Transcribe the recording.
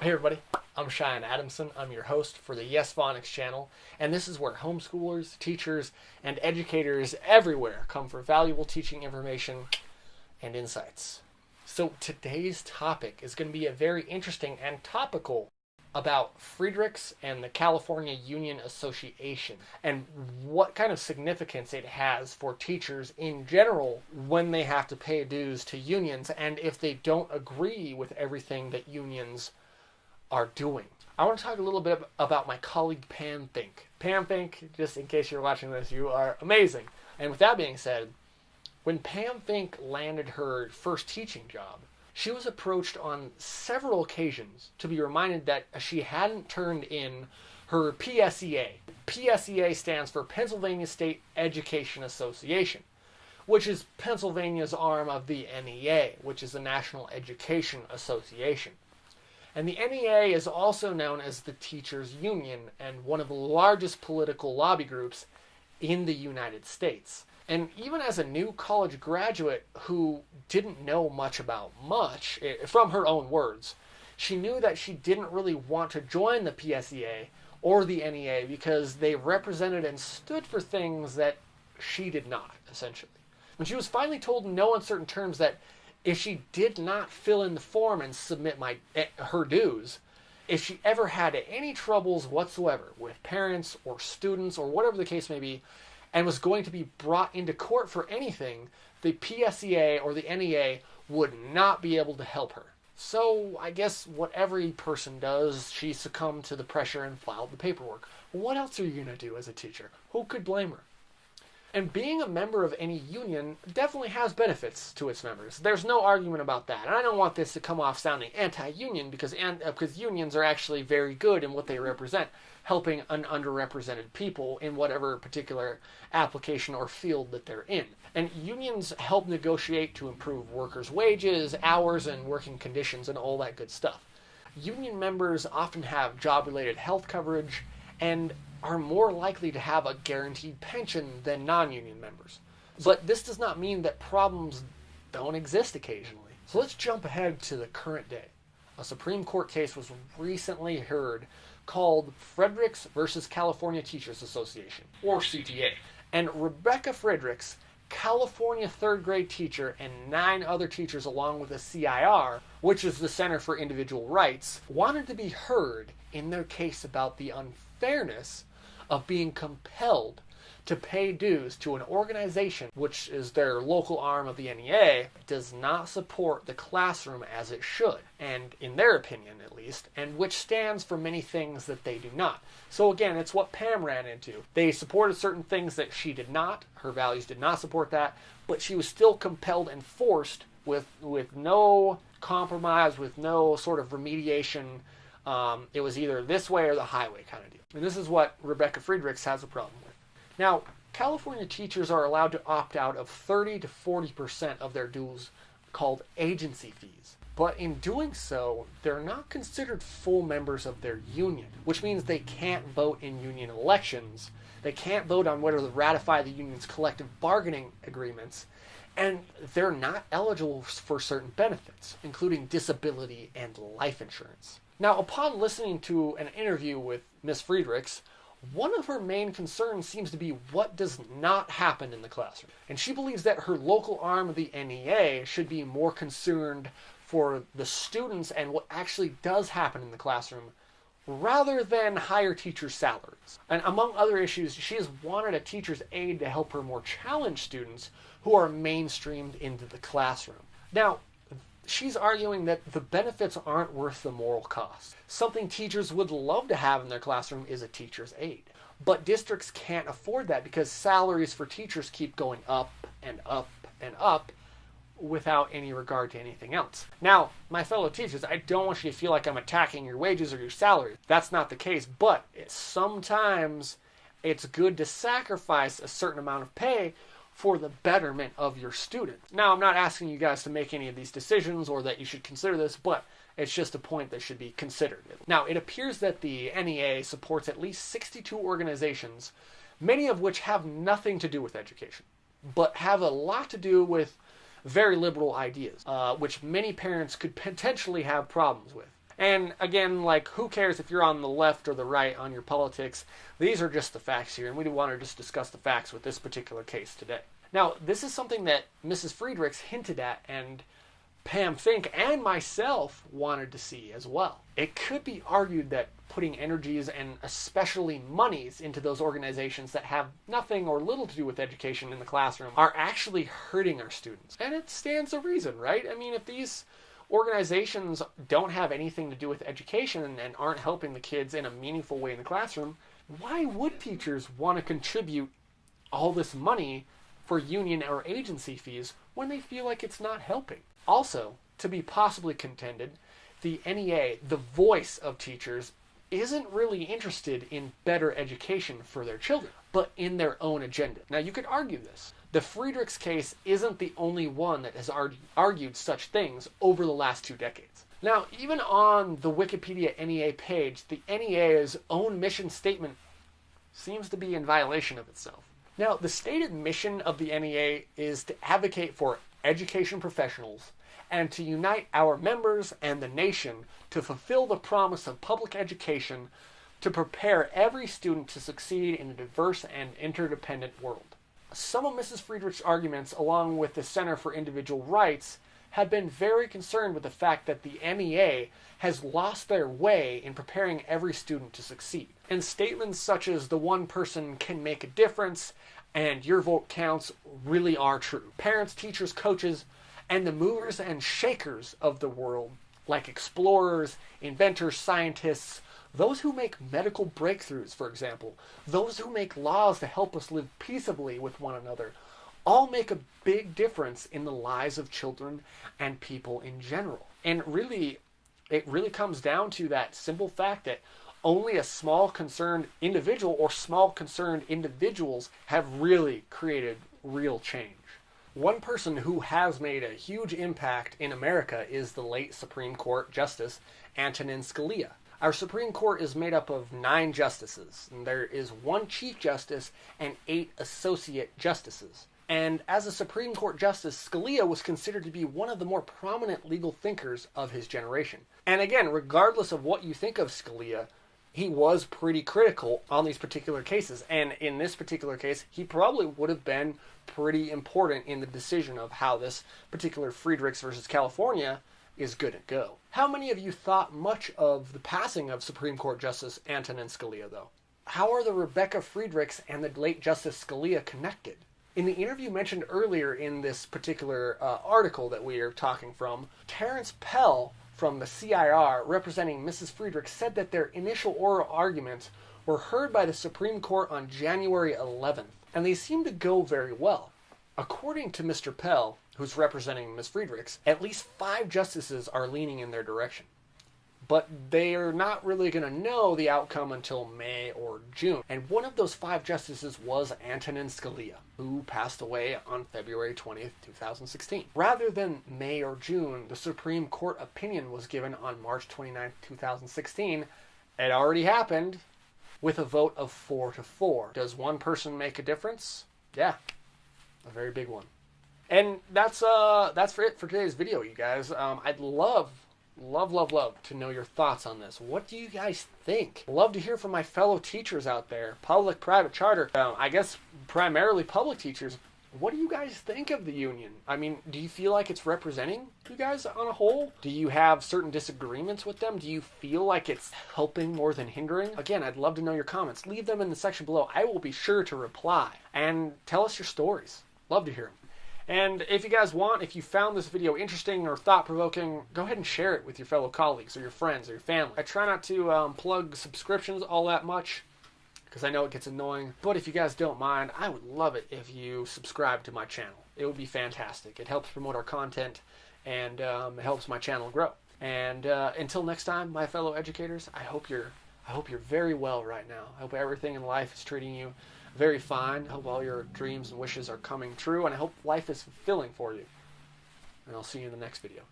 Hey everybody, I'm Cheyenne Adamson. I'm your host for the Yes Phonics channel, and this is where homeschoolers, teachers, and educators everywhere come for valuable teaching information and insights. So today's topic is going to be a very interesting and topical about Friedrich's and the California Union Association and what kind of significance it has for teachers in general when they have to pay dues to unions and if they don't agree with everything that unions are doing. I want to talk a little bit about my colleague Pam Fink. Pam Fink, just in case you're watching this, you are amazing. And with that being said, when Pam Fink landed her first teaching job, she was approached on several occasions to be reminded that she hadn't turned in her PSEA. PSEA stands for Pennsylvania State Education Association, which is Pennsylvania's arm of the NEA, which is the National Education Association. And the NEA is also known as the Teachers Union and one of the largest political lobby groups in the United States. And even as a new college graduate who didn't know much about much, from her own words, she knew that she didn't really want to join the PSEA or the NEA because they represented and stood for things that she did not, essentially. When she was finally told in no uncertain terms that if she did not fill in the form and submit her dues, if she ever had any troubles whatsoever with parents or students or whatever the case may be, and was going to be brought into court for anything, the PSEA or the NEA would not be able to help her. So I guess what every person does, she succumbed to the pressure and filed the paperwork. What else are you going to do as a teacher? Who could blame her? And being a member of any union definitely has benefits to its members. There's no argument about that. And I don't want this to come off sounding anti-union because unions are actually very good in what they represent, helping an underrepresented people in whatever particular application or field that they're in. And unions help negotiate to improve workers' wages, hours, and working conditions and all that good stuff. Union members often have job-related health coverage and are more likely to have a guaranteed pension than non-union members. But this does not mean that problems don't exist occasionally. So let's jump ahead to the current day. A Supreme Court case was recently heard called Friedrich's versus California Teachers Association, or CTA. And Rebecca Friedrich's, California third grade teacher, and 9 other teachers along with the CIR, which is the Center for Individual Rights, wanted to be heard in their case about the unfairness of being compelled to pay dues to an organization, which is their local arm of the NEA, does not support the classroom as it should, and in their opinion at least, and which stands for many things that they do not. So again, it's what Pam ran into. They supported certain things that she did not, her values did not support that, but she was still compelled and forced with no compromise, with no sort of remediation. It was either this way or the highway kind of deal. And this is what Rebecca Friedrichs has a problem with. Now, California teachers are allowed to opt out of 30 to 40% of their dues called agency fees. But in doing so, they're not considered full members of their union, which means they can't vote in union elections. They can't vote on whether to ratify the union's collective bargaining agreements, and they're not eligible for certain benefits, including disability and life insurance. Now, upon listening to an interview with Ms. Friedrichs, one of her main concerns seems to be what does not happen in the classroom. And she believes that her local arm of the NEA should be more concerned for the students and what actually does happen in the classroom rather than higher teachers' salaries. And among other issues, she has wanted a teacher's aide to help her more challenged students who are mainstreamed into the classroom. Now, she's arguing that the benefits aren't worth the moral cost. Something teachers would love to have in their classroom is a teacher's aide. But districts can't afford that because salaries for teachers keep going up and up and up without any regard to anything else. Now, my fellow teachers, I don't want you to feel like I'm attacking your wages or your salary. That's not the case, but sometimes it's good to sacrifice a certain amount of pay for the betterment of your students. Now, I'm not asking you guys to make any of these decisions or that you should consider this, but it's just a point that should be considered. Now, it appears that the NEA supports at least 62 organizations, many of which have nothing to do with education, but have a lot to do with very liberal ideas, which many parents could potentially have problems with. And again, like, who cares if you're on the left or the right on your politics? These are just the facts here, and we want to just discuss the facts with this particular case today. Now, this is something that Mrs. Friedrichs hinted at, and Pam Fink and myself wanted to see as well. It could be argued that putting energies and especially monies into those organizations that have nothing or little to do with education in the classroom are actually hurting our students. And it stands to reason, right? I mean, if these organizations don't have anything to do with education and aren't helping the kids in a meaningful way in the classroom, why would teachers want to contribute all this money for union or agency fees when they feel like it's not helping? Also, to be possibly contended, the NEA, the voice of teachers, isn't really interested in better education for their children, but in their own agenda. Now, you could argue this. The Friedrichs case isn't the only one that has argued such things over the last 2 decades. Now, even on the Wikipedia NEA page, the NEA's own mission statement seems to be in violation of itself. Now, the stated mission of the NEA is to advocate for education professionals and to unite our members and the nation to fulfill the promise of public education to prepare every student to succeed in a diverse and interdependent world. Some of Mrs. Friedrich's arguments, along with the Center for Individual Rights, have been very concerned with the fact that the NEA has lost their way in preparing every student to succeed. And statements such as "the one person can make a difference" and "your vote counts" really are true. Parents, teachers, coaches, and the movers and shakers of the world, like explorers, inventors, scientists, those who make medical breakthroughs, for example, those who make laws to help us live peaceably with one another, all make a big difference in the lives of children and people in general. And really, it really comes down to that simple fact that only a small concerned individual or small concerned individuals have really created real change. One person who has made a huge impact in America is the late Supreme Court Justice Antonin Scalia. Our Supreme Court is made up of 9 justices, and there is 1 Chief Justice and 8 Associate Justices. And as a Supreme Court Justice, Scalia was considered to be one of the more prominent legal thinkers of his generation. And again, regardless of what you think of Scalia, he was pretty critical on these particular cases. And in this particular case, he probably would have been pretty important in the decision of how this particular Friedrichs versus California is going to go. How many of you thought much of the passing of Supreme Court Justice Antonin Scalia, though? How are the Rebecca Friedrichs and the late Justice Scalia connected? In the interview mentioned earlier in this particular article that we are talking from, Terrence Pell from the CIR, representing Mrs. Friedrich, said that their initial oral arguments were heard by the Supreme Court on January 11th, and they seemed to go very well. According to Mr. Pell, who's representing Ms. Friedrichs, at least 5 justices are leaning in their direction. But they are not really going to know the outcome until May or June. And one of those 5 justices was Antonin Scalia, who passed away on February 20th, 2016. Rather than May or June, the Supreme Court opinion was given on March 29th, 2016. It already happened with a vote of 4-4. Does one person make a difference? Yeah, a very big one. And that's for it for today's video, you guys. I'd love to know your thoughts on this. What do you guys think? Love to hear from my fellow teachers out there, public, private, charter. I guess primarily public teachers. What do you guys think of the union? I mean, do you feel like it's representing you guys on a whole? Do you have certain disagreements with them? Do you feel like it's helping more than hindering? Again, I'd love to know your comments. Leave them in the section below. I will be sure to reply. And tell us your stories. Love to hear them. And if you guys want, if you found this video interesting or thought-provoking, go ahead and share it with your fellow colleagues or your friends or your family. I try not to plug subscriptions all that much because I know it gets annoying. But if you guys don't mind, I would love it if you subscribe to my channel. It would be fantastic. It helps promote our content and it helps my channel grow. And until next time, my fellow educators, I hope you're very well right now. I hope everything in life is treating you very fine. I hope all your dreams and wishes are coming true, and I hope life is fulfilling for you. And I'll see you in the next video.